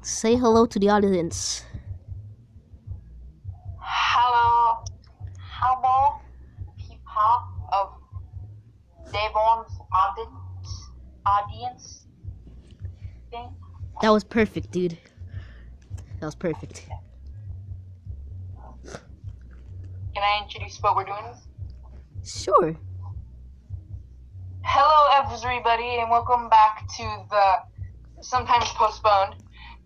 Say hello to the audience. Hello, people of Devon's audience thing. That was perfect, dude. That was perfect. Can I introduce what we're doing? Sure. Hello, everybody, and welcome back to the sometimes postponed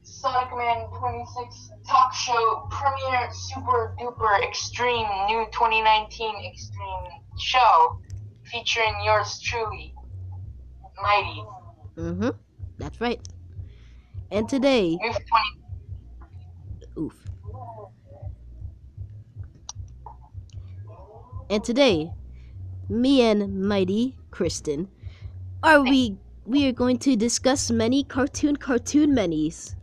Sonicman 26 talk show premiere super duper extreme new 2019 extreme show featuring yours truly, Mighty. That's right. And today, New 20. oof. And today, me and Mighty Kristen we are going to discuss many cartoons.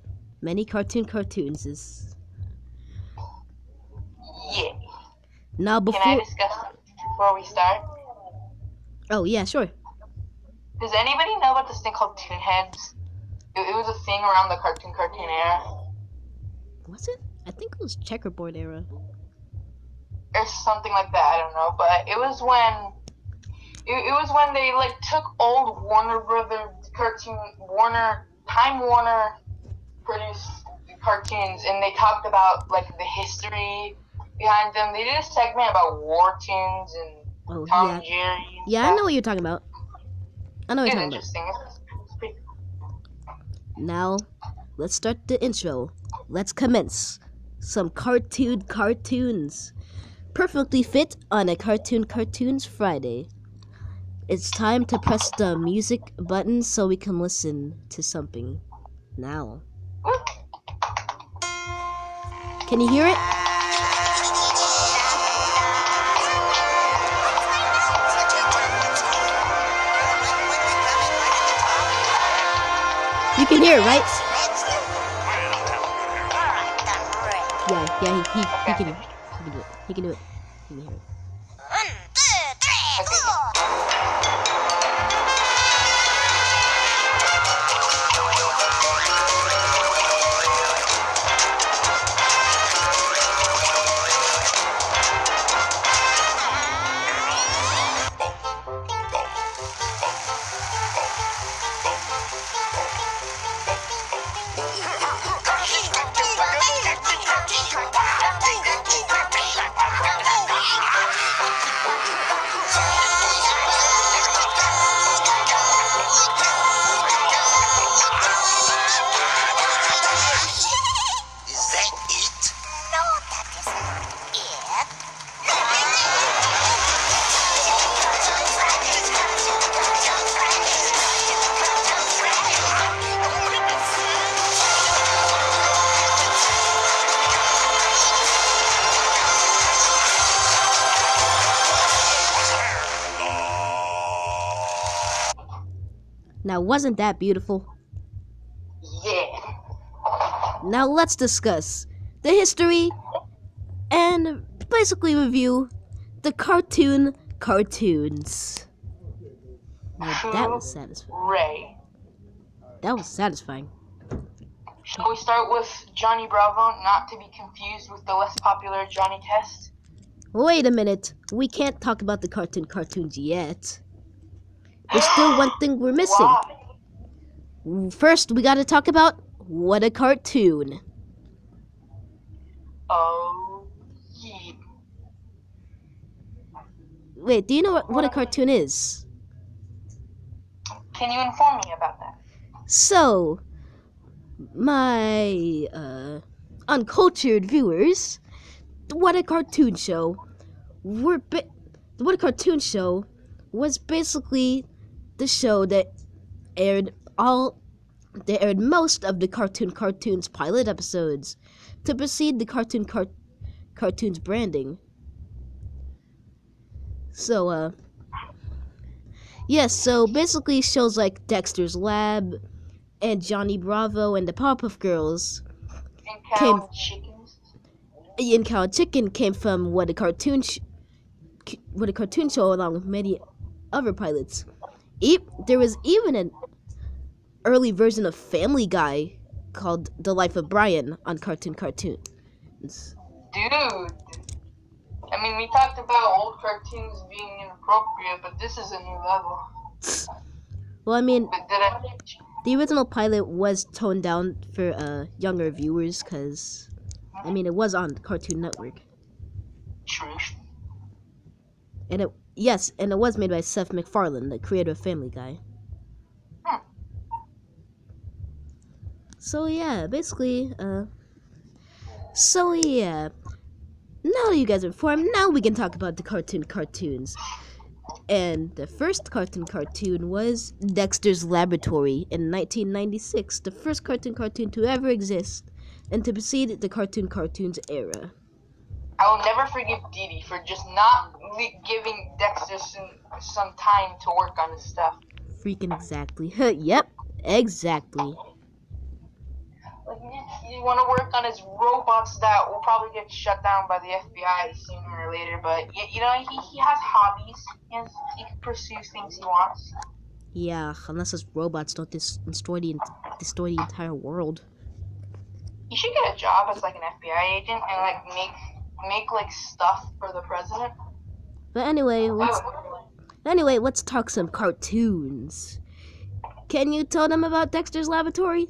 Many cartoons is. Yeah. Now Can I discuss before we start? Oh yeah, sure. Does anybody know about this thing called Toon Heads? It was a thing around the cartoon era. Was it? I think it was checkerboard era. Or something like that, I don't know. But it was when they like took old Warner Brothers Time Warner produced cartoons, and they talked about like the history behind them. They did a segment about war tunes and Tom and Jerry. And stuff. I know what you're talking about. It's interesting. It's pretty cool. Now, let's start the intro. Let's commence some cartoons. Perfectly fit on a Cartoons Friday. It's time to press the music button so we can listen to something. Now. Can you hear it? You can hear it, right? Yeah, he can do it. He can do it. He can hear it. 1, 2, 3, 4. Now, wasn't that beautiful? Yeah. Now let's discuss the history and basically review the cartoons. Now, that was satisfying. Ray. That was satisfying. Shall we start with Johnny Bravo, not to be confused with the less popular Johnny Test? Wait a minute. We can't talk about the cartoons yet. There's still one thing we're missing. Why? First, we gotta talk about what a cartoon. Oh, yeah. Wait, do you know what a cartoon is? Can you inform me about that? So, my uncultured viewers, What a Cartoon Show was basically the show that aired most of the cartoons pilot episodes to precede the cartoons branding. So so basically shows like Dexter's Lab and Johnny Bravo and the Powerpuff Girls And cow chickens? and Cow Chicken came from what a cartoon show along with many other pilots. There was even an early version of Family Guy called The Life of Brian on Cartoons. Dude. I mean, we talked about old cartoons being inappropriate, but this is a new level. Well, I mean, But did I? the original pilot was toned down for younger viewers because, I mean, it was on Cartoon Network. True. And it was made by Seth MacFarlane, the creator of Family Guy. Hmm. So yeah, basically, now that you guys are informed, now we can talk about the cartoons. And the first cartoon was Dexter's Laboratory in 1996, the first cartoon to ever exist, and to precede the cartoons era. I will never forgive Dee Dee for just not giving Dexter some time to work on his stuff. Freaking exactly. Yep, exactly. Like, you want to work on his robots that will probably get shut down by the FBI sooner or later, but, you know, he has hobbies. He can pursue things he wants. Yeah, unless his robots don't destroy the entire world. He should get a job as, like, an FBI agent and, like, make like, stuff for the president. But anyway, let's talk some cartoons. Can you tell them about Dexter's Laboratory?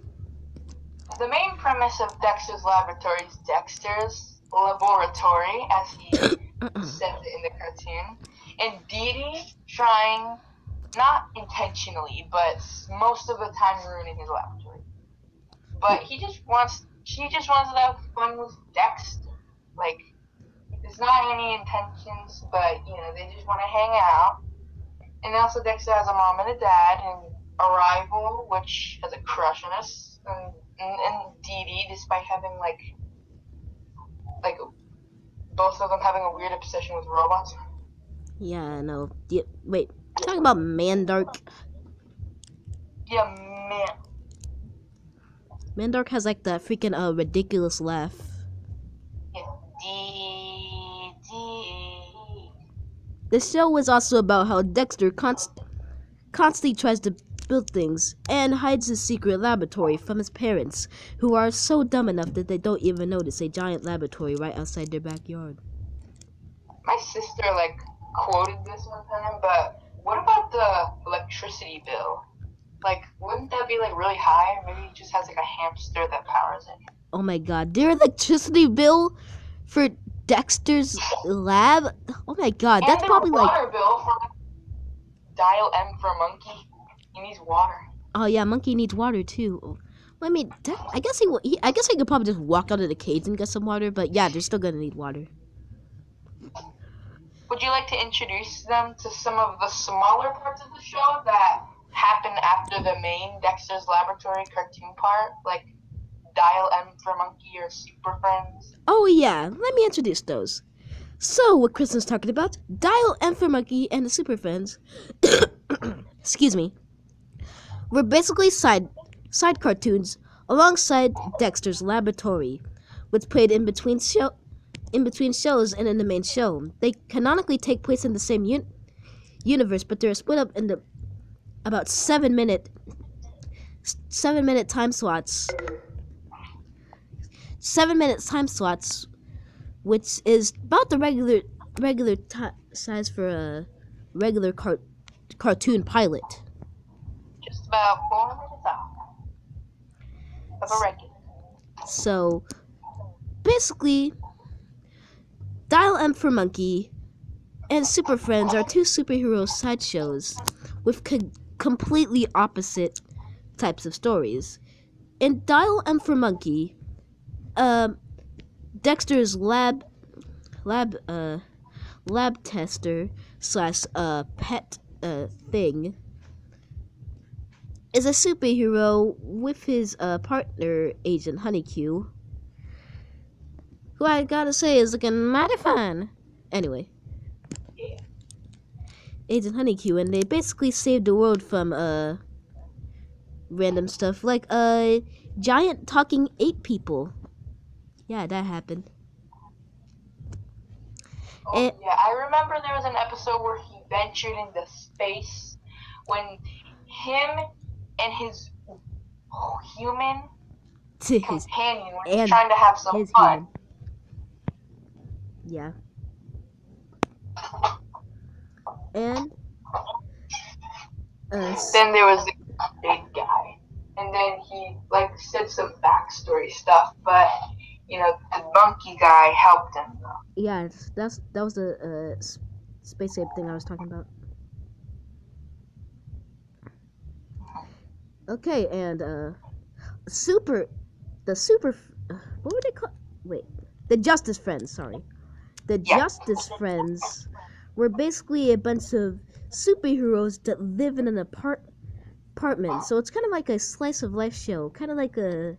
The main premise of Dexter's Laboratory is Dexter's Laboratory, as he says it in the cartoon, and Dee Dee trying, not intentionally, but most of the time ruining his laboratory. But she just wants to have fun with Dexter. Like, there's not any intentions, but, you know, they just want to hang out. And also Dexter has a mom and a dad, and a rival, which has a crush on us, and Dee Dee, despite having, like, both of them having a weird obsession with robots. Yeah, I know. Wait, talking about Mandark. Yeah, man. Mandark has, like, that freaking, ridiculous laugh. Yeah, Dee Dee. The show was also about how Dexter constantly tries to build things and hides his secret laboratory from his parents, who are so dumb enough that they don't even notice a giant laboratory right outside their backyard. My sister, like, quoted this one time, but what about the electricity bill? Like, wouldn't that be, like, really high? Maybe he just has, like, a hamster that powers it. Oh my god, their electricity bill for Dexter's lab? Oh my god, And that's probably water like... bill for Dial M for Monkey. He needs water. Oh yeah, Monkey needs water too. I mean, I guess he could probably just walk out of the cage and get some water, but yeah, they're still gonna need water. Would you like to introduce them to some of the smaller parts of the show that happen after the main Dexter's Laboratory cartoon part, like Dial M for Monkey or Super Friends? Oh yeah, let me introduce those. So, what Kristen's talking about, Dial M for Monkey and the Super Friends, excuse me, were basically side cartoons alongside Dexter's Laboratory, which played in between shows and in the main show. They canonically take place in the same universe, but they're split up into about 7-minute time slots. 7-minute time slots, which is about the regular size for a regular cartoon pilot. Just about 4 minutes off of a regular. So, basically, Dial M for Monkey and Super Friends are two superhero sideshows with completely opposite types of stories. In Dial M for Monkey, Dexter's lab tester / pet thing is a superhero with his partner, Agent Honeydew, who I gotta say is looking mighty fine. Anyway, Agent Honeydew, and they basically saved the world from random stuff like giant talking ape people. Yeah, that happened. Oh, yeah, I remember there was an episode where he ventured into space when him and his human to his companion when and he's trying to have some his fun. human. Yeah. And Then there was the big guy, and then he like said some backstory stuff, but you know the monkey guy helped him though. yeah, that was the space ape thing I was talking about. Okay, and super the super what were they called? Wait, the Justice Friends. Sorry, the Yeah. Justice Friends were basically a bunch of superheroes that live in an apartment. So it's kind of like a slice of life show, kind of like a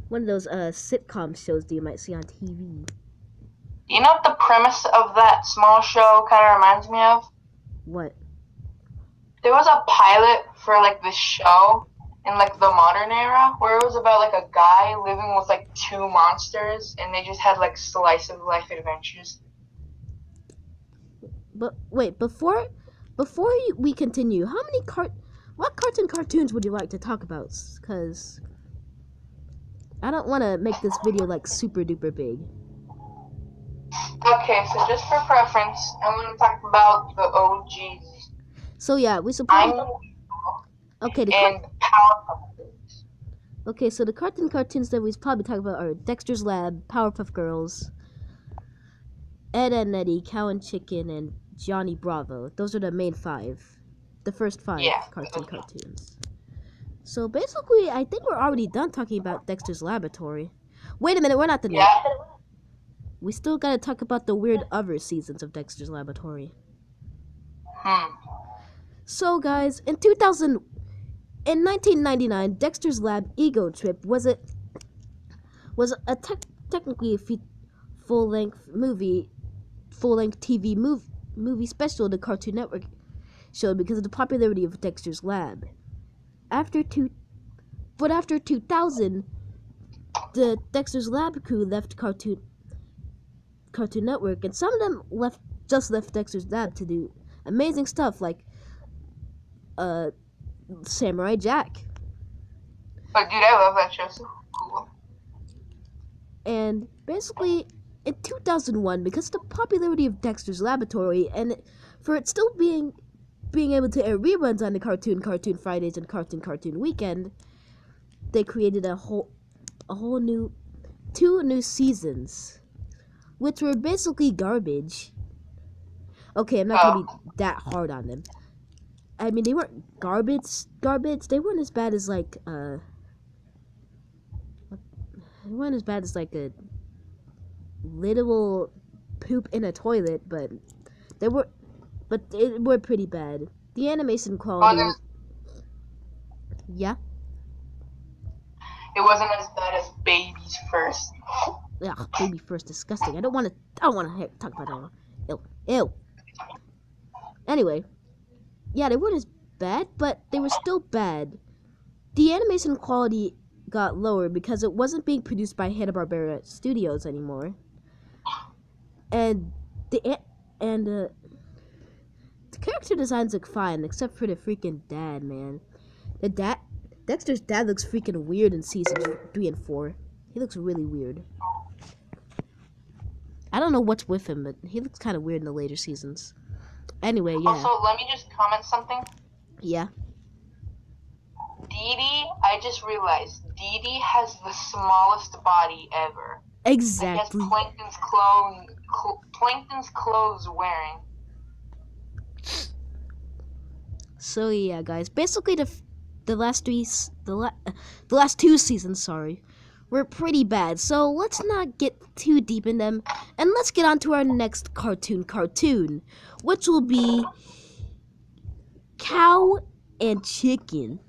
one of those sitcom shows that you might see on TV. You know what the premise of that small show kind of reminds me of? What? There was a pilot for like this show in like the modern era where it was about like a guy living with like two monsters and they just had like slice of life adventures. But wait, before we continue, how many what cartoons would you like to talk about? Because I don't want to make this video like super duper big. Okay, so just for preference, I'm going to talk about the OGs. So yeah, we should I'm probably okay. and Powerpuff. Okay, so the cartoons that we probably talk about are Dexter's Lab, Powerpuff Girls, Ed and Eddie, Cow and Chicken, and Johnny Bravo. Those are the main five. The first five Yeah. cartoons. So basically, I think we're already done talking about Dexter's Laboratory. Wait a minute, we're not done yet. Yeah. We still gotta talk about the weird other seasons of Dexter's Laboratory. So guys, in 1999, Dexter's Lab Ego Trip was a technically a full-length TV movie special the Cartoon Network showed because of the popularity of Dexter's Lab. After 2000, the Dexter's Lab crew left Cartoon Network, and some of them left Dexter's Lab to do amazing stuff like Samurai Jack. But dude, I love that show. So cool. And basically, in 2001, because of the popularity of Dexter's Laboratory, and for it still being able to air reruns on the Cartoon Fridays and Cartoon Weekend, they created a whole new 2 new seasons, which were basically garbage. Okay, I'm not gonna be that hard on them. I mean, they weren't garbage. They weren't as bad as like they weren't as bad as like a literal poop in a toilet, but they were pretty bad. The animation quality was, yeah. It wasn't as bad as Baby's First. Yeah, Baby First, disgusting. I don't want to talk about that one. Ew. Anyway, yeah, they weren't as bad, but they were still bad. The animation quality got lower because it wasn't being produced by Hanna-Barbera Studios anymore. And the character designs look fine, except for the freaking dad, man. Dexter's dad looks freaking weird in seasons 3 and 4. He looks really weird. I don't know what's with him, but he looks kind of weird in the later seasons. Anyway, yeah. Also, let me just comment something. Yeah. Dee Dee, I just realized, Dee Dee has the smallest body ever. Exactly. I guess Plankton's clothes wearing. So yeah, guys. Basically, the last 2 seasons, were pretty bad. So let's not get too deep in them, and let's get on to our next cartoon, which will be Cow and Chicken.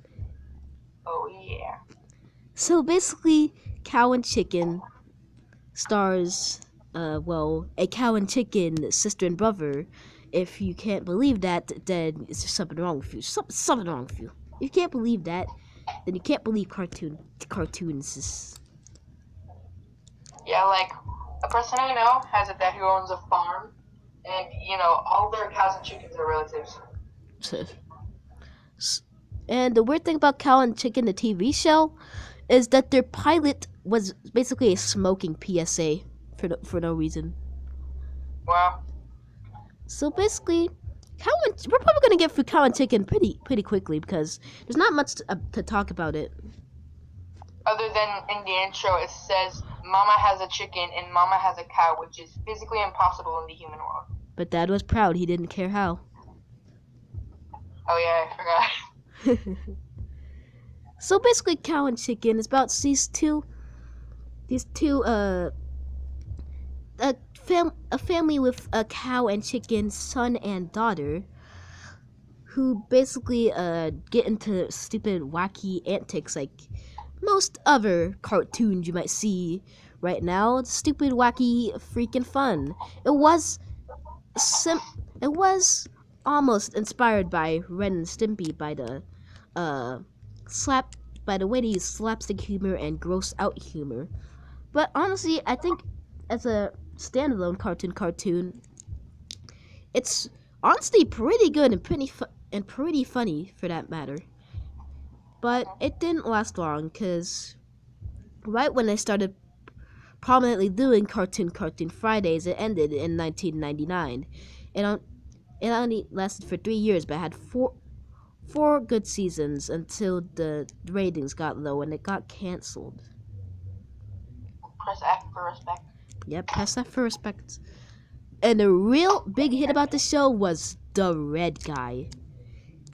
Oh yeah. So basically, Cow and Chicken stars, a cow and chicken sister and brother. If you can't believe that, then it's just something wrong with you. Something wrong with you. If you can't believe that, then you can't believe cartoons. Yeah, like, a person I know has a dad who owns a farm, and, you know, all their cows and chickens are relatives. And the weird thing about Cow and Chicken, the TV show, is that their pilot was basically a smoking PSA for no reason. Wow. So basically, we're probably gonna get through Cow and Chicken pretty quickly because there's not much to talk about it. Other than in the intro, it says Mama has a chicken and Mama has a cow, which is physically impossible in the human world. But Dad was proud. He didn't care how. Oh yeah, I forgot. So basically, Cow and Chicken is about these two a family with a cow and chicken, son and daughter, who basically get into stupid, wacky antics like most other cartoons you might see right now. It's stupid, wacky, freaking fun. It was almost inspired by Ren and Stimpy by the way they use slapstick humor and gross out humor. But honestly, I think as a standalone cartoon, it's honestly pretty good and pretty funny for that matter. But it didn't last long because right when I started prominently doing Cartoon Fridays, it ended in 1999. It only lasted for 3 years, but it had four good seasons until the ratings got low and it got canceled. Press F for respect. Yep, press F for respect. And the real big hit about the show was the red guy.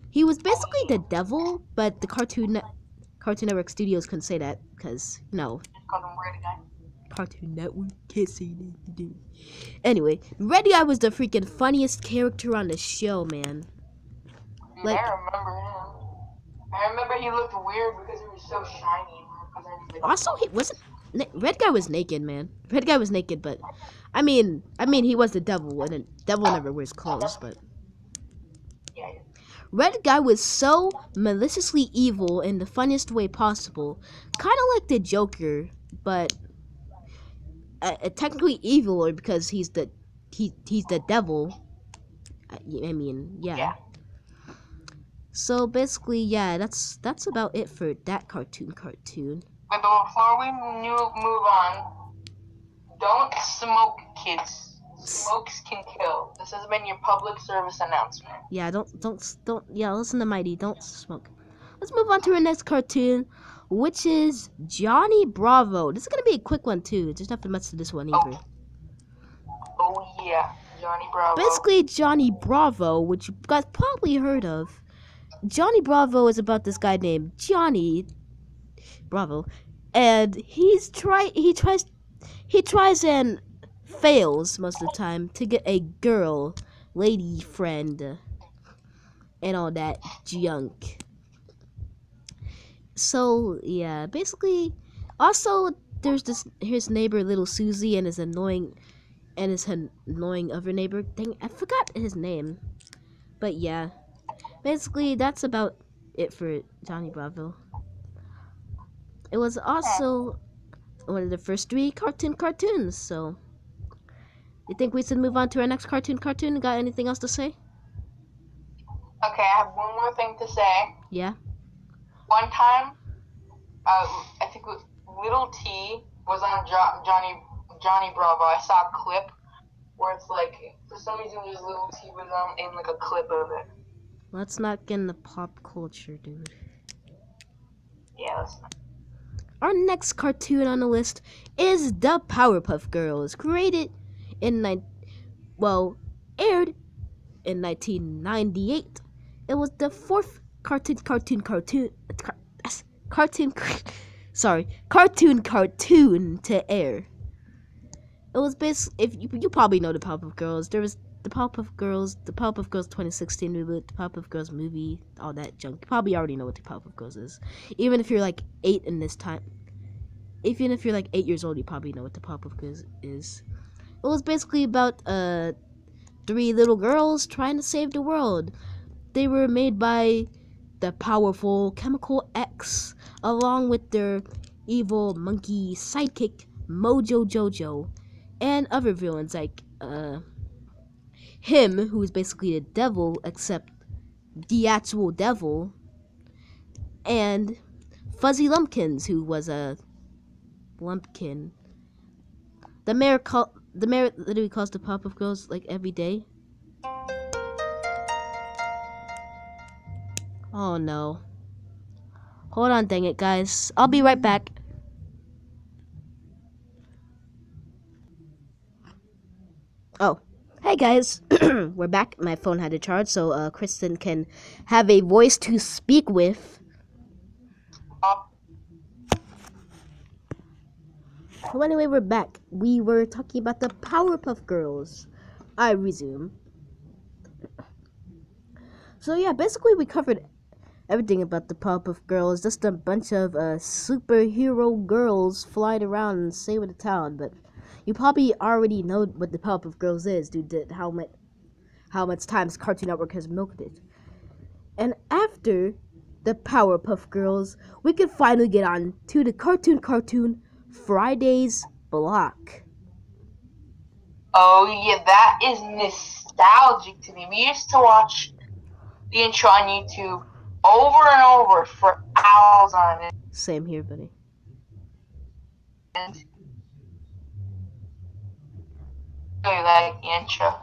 He was basically the devil, but the Cartoon Network Studios couldn't say that because, Just called him Red Guy. Cartoon Network can't say that. Anyway, Red Guy was the freaking funniest character on the show, man. Dude, Like- I remember him. I remember he looked weird because he was so shiny. Also, he wasn't. Red Guy was naked, man. Red Guy was naked, but I mean, he was the devil, and the devil never wears clothes. But Yeah. Red Guy was so maliciously evil in the funniest way possible, kind of like the Joker, but technically evil because he's the devil. I mean, yeah. So basically, yeah, that's about it for that cartoon. But before we move on, don't smoke, kids. Smokes can kill. This has been your public service announcement. Yeah, don't. Yeah, listen to Mighty. Don't smoke. Let's move on to our next cartoon, which is Johnny Bravo. This is gonna be a quick one too. There's nothing much to this one either. Oh yeah, Johnny Bravo. Basically, Johnny Bravo, which you guys probably heard of. Johnny Bravo is about this guy named Johnny Bravo, and he tries and fails most of the time to get a girl, lady friend, and all that junk. So yeah, basically, also there's his neighbor little Susie and his annoying other neighbor. Dang, I forgot his name, but yeah. Basically, that's about it for Johnny Bravo. It was also one of the first 3 cartoons, so you think we should move on to our next cartoon? Got anything else to say? Okay, I have one more thing to say. Yeah? One time, I think Little T was on Johnny Bravo. I saw a clip where it's like, for some reason, there's Little T was on in like a clip of it. Let's not get into pop culture, dude. Yeah, let's not. Our next cartoon on the list is the Powerpuff Girls, aired in 1998. It was the 4th cartoon to air. It was if you probably know the Powerpuff Girls. There was the Powerpuff Girls 2016 reboot, the Powerpuff Girls movie, all that junk. You probably already know what the Powerpuff Girls is. Even if you're like 8 in this time. Even if you're like 8 years old, you probably know what the Powerpuff Girls is. It was basically about 3 little girls trying to save the world. They were made by the powerful Chemical X, along with their evil monkey sidekick Mojo Jojo, and other villains like him, who is basically the devil, except the actual devil, and Fuzzy Lumpkins, who was a lumpkin. The mayor literally calls the Powerpuff Girls like every day. Oh no. Hold on, dang it, guys. I'll be right back. Oh, hey guys. We're back. My phone had to charge, so Kristen can have a voice to speak with. So anyway, we're back. We were talking about the Powerpuff Girls. I resume. So yeah, basically we covered everything about the Powerpuff Girls. Just a bunch of superhero girls flying around and saving the town. But you probably already know what the Powerpuff Girls is due to how much times Cartoon Network has milked it. And after the Powerpuff Girls, we can finally get on to the Cartoon Fridays block. Oh yeah, that is nostalgic to me. We used to watch the intro on YouTube over and over for hours on it. Same here, buddy. And really like the intro.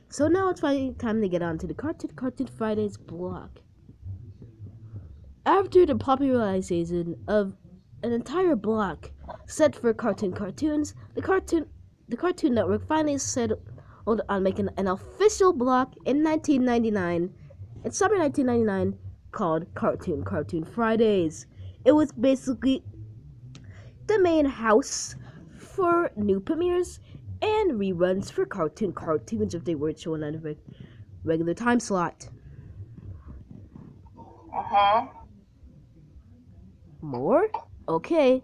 So now it's finally time to get on to the Cartoon Fridays block. After the popularization of an entire block set for cartoons, the Cartoon Network finally settled on making an official block in 1999, in summer 1999, called Cartoon Fridays. It was basically the main house for new premieres and reruns for cartoons if they weren't shown on a regular time slot. More? Okay.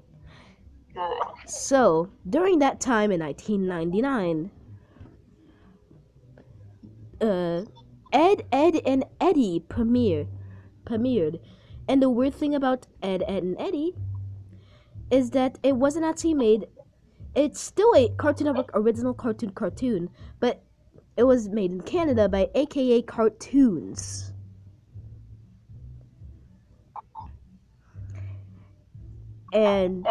Good. So, during that time in 1999, Ed, and Eddie premiered. And the weird thing about Ed, and Eddie is that it wasn't actually made. It's still a Cartoon Network original cartoon, but it was made in Canada by AKA Cartoons. And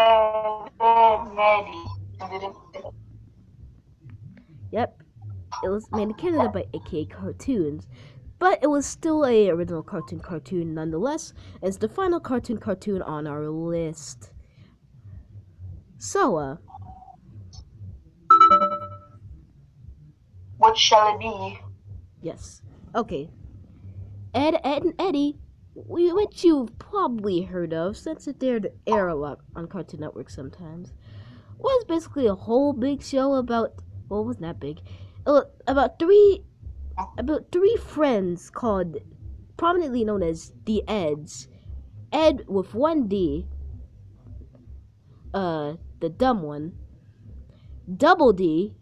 yep, it was made in Canada by AKA Cartoons, but it was still a original cartoon nonetheless. And it's the final cartoon on our list. So, what shall it be? Yes. Okay. Ed, and Eddie, which you've probably heard of since it dared to air a lot on Cartoon Network sometimes, was basically a whole big show about, well, it wasn't that big, about three friends called, prominently known as the Eds. Ed with one D, the dumb one, Double D,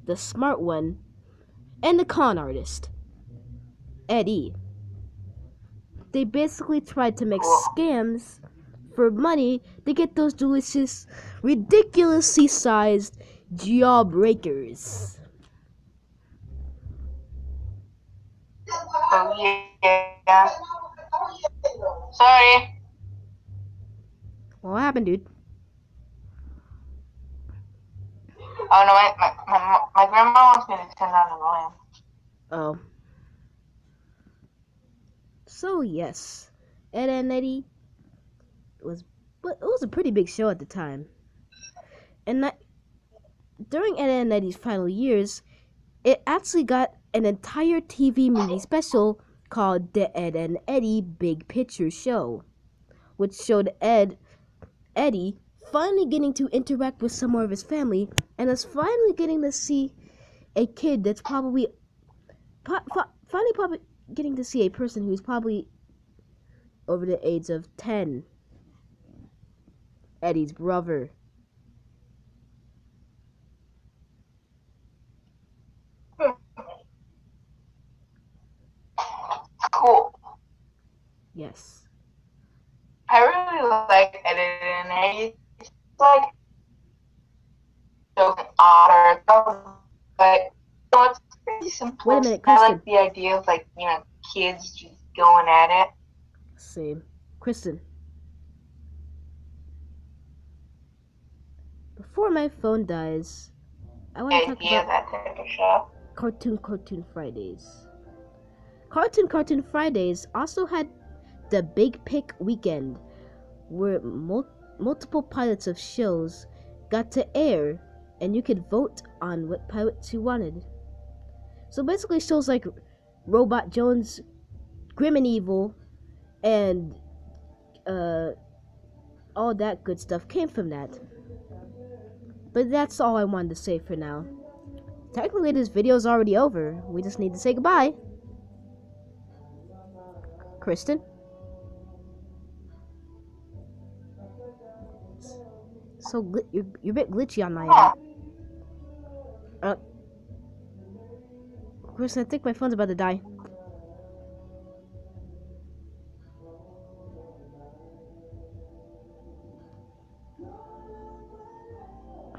the smart one, and the con artist, Eddie. They basically tried to make scams for money to get those delicious, ridiculously sized jawbreakers. Oh yeah. Sorry. What happened, dude? Oh no, my grandma wants me to turn on the volume. Oh. So yes, Ed, and Eddie it was a pretty big show at the time. And during Ed, and Eddie's final years, it actually got an entire TV movie special called The Ed and Eddie Big Picture Show, which showed Eddie finally getting to interact with some more of his family, and us finally getting to see a kid that's probably getting to see a person who's probably over the age of 10. Eddie's brother. Cool. Yes. I really like Ed, and Eddie. It's like so odd, but it's pretty simple. Wait a minute, I Kristen. like the idea of kids just going at it. Same. Kristen, before my phone dies, I want to talk Idea about that type of show. Cartoon Fridays. Cartoon Fridays also had the Big Pick Weekend, where multiple pilots of shows got to air, and you could vote on what pilots you wanted. So basically, shows like Robot Jones, Grim and Evil, and all that good stuff came from that. But that's all I wanted to say for now. Technically, this video is already over. We just need to say goodbye. Kristen? So, you're a bit glitchy on my end. Kristen, I think my phone's about to die.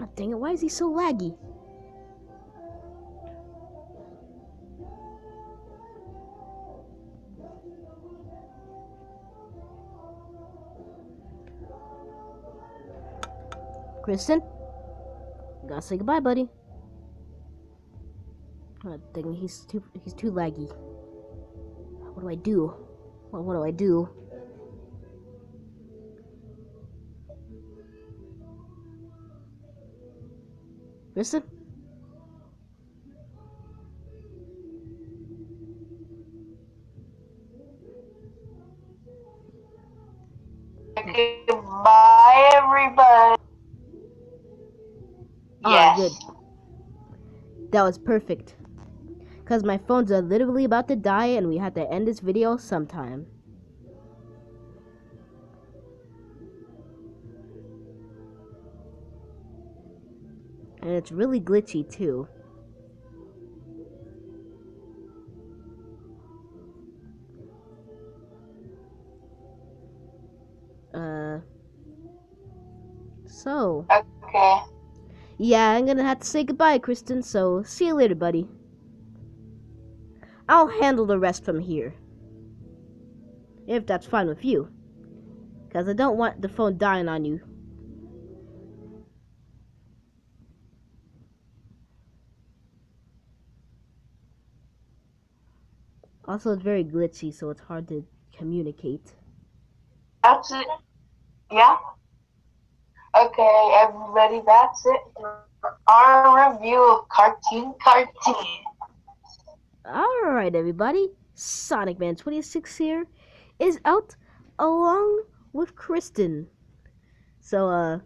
Oh, dang it, why is he so laggy? Kristen? Gotta say goodbye, buddy. Oh, dang, he's too laggy. What do I do? Well, what do I do? Kristen? Goodbye, everybody. Yes. Good. That was perfect. Because my phones are literally about to die and we had to end this video sometime. And it's really glitchy too. So. Okay. Yeah, I'm gonna have to say goodbye, Kristen, so see you later, buddy. I'll handle the rest from here. If that's fine with you. Because I don't want the phone dying on you. Also, it's very glitchy, so it's hard to communicate. That's it. Yeah. Okay, everybody, that's it for our review of Cartoon. Alright, everybody. Sonicman 26 here is out along with Kristen. So, I'm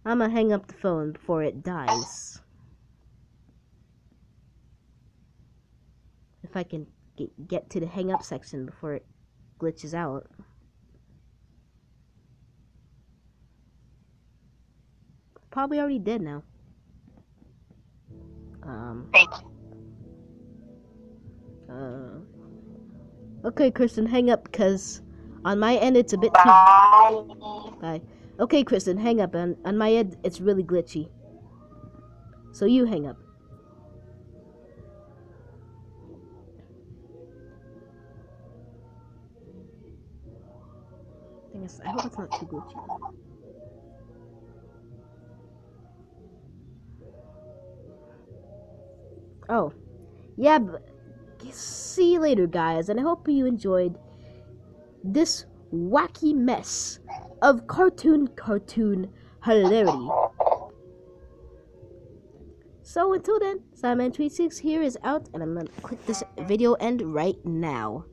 gonna hang up the phone before it dies. If I can get to the hang up section before it glitches out. Probably already dead now. Thank you. Okay, Kristen, hang up, because on my end it's a bit Bye. too... Bye. Okay, Kristen, hang up. On my end, it's really glitchy. So you hang up. I hope it's not too glitchy. Oh. Yeah, but see you later, guys, and I hope you enjoyed this wacky mess of cartoon hilarity. So until then, Sonicman 26 here is out, and I'm gonna click this video end right now.